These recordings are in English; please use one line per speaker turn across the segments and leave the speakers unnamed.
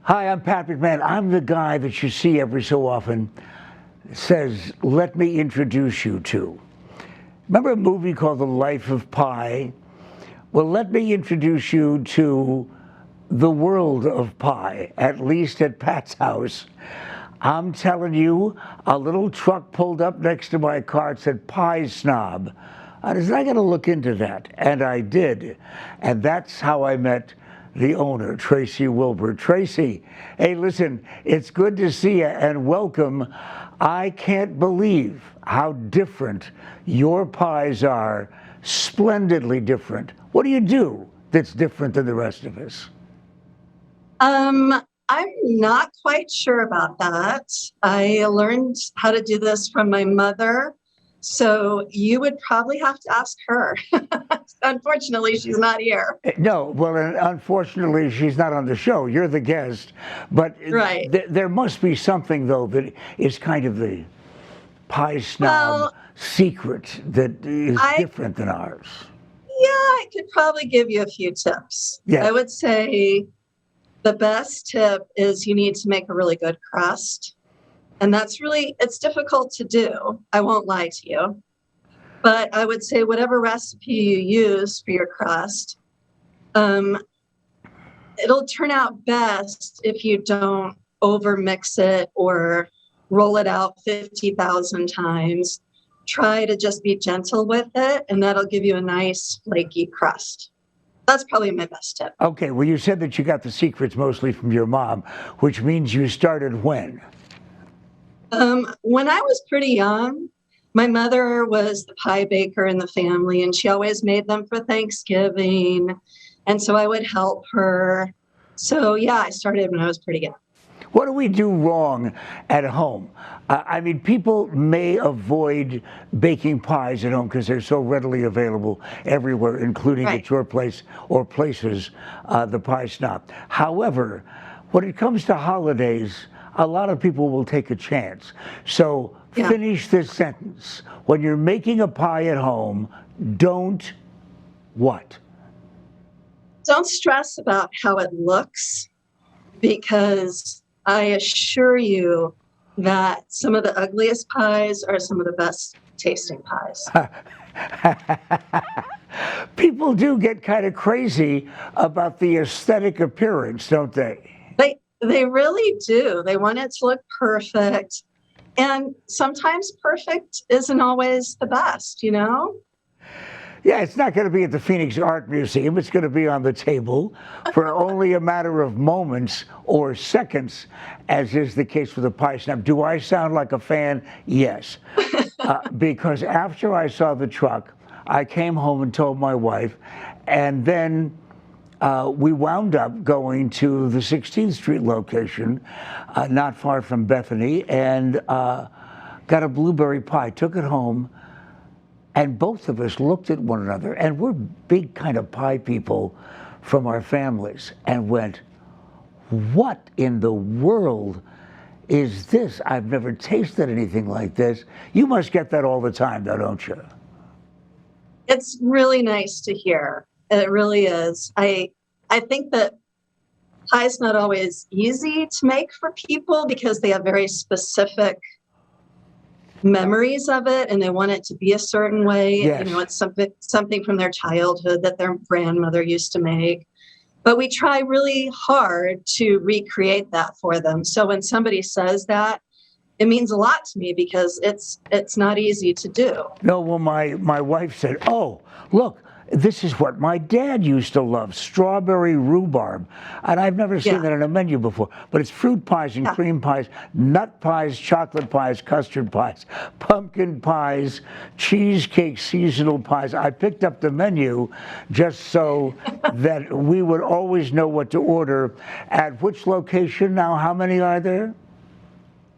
Hi, I'm Pat McMahon. I'm the guy that you see every so often says, let me introduce you to. Remember a movie called The Life of Pi? Well, let me introduce you to the world of pie, at least at Pat's house. I'm telling you, a little truck pulled up next to my car. It said PIESNOB. I said, I got to look into that. And I did. And that's how I met the owner, Traci Wilbur. Traci, hey, listen, it's good to see you and welcome. I can't believe how different your pies are, splendidly different. What do you do that's different than the rest of us?
I'm not quite sure about that. I learned how to do this from my mother, so you would probably have to ask her. Unfortunately, she's not here.
No, well, and unfortunately, she's not on the show. You're the guest. But
Right.
there must be something, though, that is kind of the pie snob secret that is different than ours.
Yeah, I could probably give you a few tips.
Yes.
I would say the best tip is you need to make a really good crust. And it's difficult to do. I won't lie to you. But I would say whatever recipe you use for your crust, it'll turn out best if you don't over mix it or roll it out 50,000 times. Try to just be gentle with it, and that'll give you a nice flaky crust. That's probably my best tip.
Okay, well, you said that you got the secrets mostly from your mom, which means you started when?
When I was pretty young. My mother was the pie baker in the family, and she always made them for Thanksgiving. And so I would help her. So, yeah, I started when I was pretty young.
What do we do wrong at home? I mean, people may avoid baking pies at home because they're so readily available everywhere, including at your place or places, the Pie Snob. However, when it comes to holidays, a lot of people will take a chance. So finish this sentence. When you're making a pie at home, don't what?
Don't stress about how it looks, because I assure you that some of the ugliest pies are some of the best tasting pies.
People do get kind of crazy about the aesthetic appearance, don't they?
They really do. They want it to look perfect. And sometimes perfect isn't always the best, you know?
Yeah, it's not going to be at the Phoenix Art Museum. It's going to be on the table for only a matter of moments or seconds, as is the case with the pie snob. Do I sound like a fan? Yes. Because after I saw the truck, I came home and told my wife, and then we wound up going to the 16th Street location, not far from Bethany, and got a blueberry pie, took it home, and both of us looked at one another, and we're big kind of pie people from our families, and went, what in the world is this? I've never tasted anything like this. You must get that all the time, though, don't you?
It's really nice to hear. It really is. I think that pie is not always easy to make for people because they have very specific memories of it and they want it to be a certain way.
Yes.
You know, it's something from their childhood that their grandmother used to make. But we try really hard to recreate that for them. So when somebody says that, it means a lot to me because it's not easy to do.
No, well, my wife said, oh, look, this is what my dad used to love, strawberry rhubarb. And I've never seen that on a menu before. But it's fruit pies and cream pies, nut pies, chocolate pies, custard pies, pumpkin pies, cheesecake seasonal pies. I picked up the menu just so that we would always know what to order. At which location now? How many are there?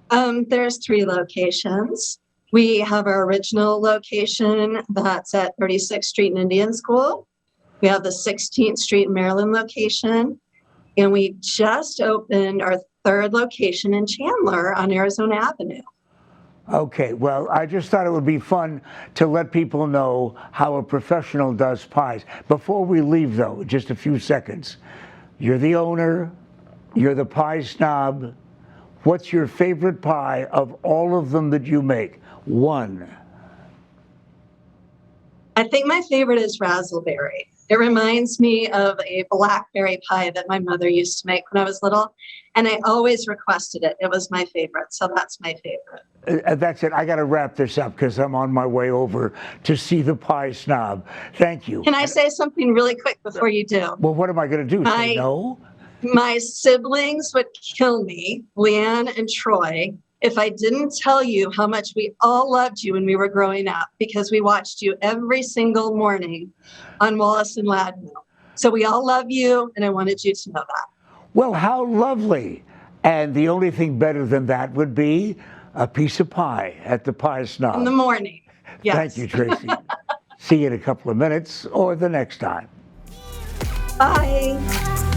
There's 3 locations. We have our original location that's at 36th Street and Indian School. We have the 16th Street Maryland location. And we just opened our 3rd location in Chandler on Arizona Avenue.
Okay, well, I just thought it would be fun to let people know how a professional does pies. Before we leave, though, just a few seconds. You're the owner. You're the pie snob. What's your favorite pie of all of them that you make? One.
I think my favorite is raspberry. It reminds me of a blackberry pie that my mother used to make when I was little, and I always requested it. It was my favorite, so that's my favorite.
That's it. I got to wrap this up because I'm on my way over to see the pie snob. Thank you.
Can I say something really quick before you do?
Well, what am I going to do? Say no?
My siblings would kill me, Leanne and Troy, if I didn't tell you how much we all loved you when we were growing up, because we watched you every single morning on Wallace and Ladmill. So we all love you, and I wanted you to know that.
Well, how lovely. And the only thing better than that would be a piece of pie at the Pie Snob.
In the morning. Yes.
Thank you, Traci. See you in a couple of minutes or the next time.
Bye.